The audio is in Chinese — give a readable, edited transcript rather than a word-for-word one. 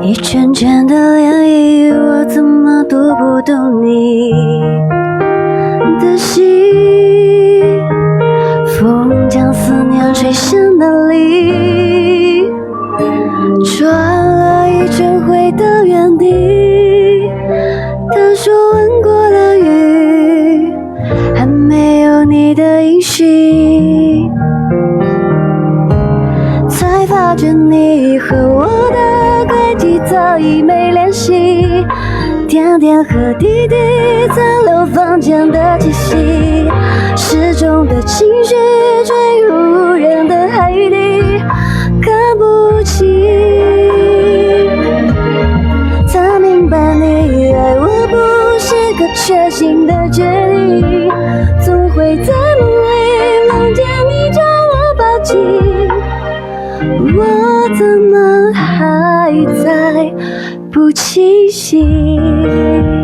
一圈圈的涟漪，我怎么读不懂你的心？风将思念吹向哪里？转了一圈回到原地。他说吻过了雨，还没有你的音讯。才发觉你和我的轨迹早已没联系，点点和滴滴残留房间的气息，失重的情绪坠入无人的海底，看不清。才明白你爱我不是个确信的决定，总会在梦里梦见你将我抱紧。我怎么还在不清醒？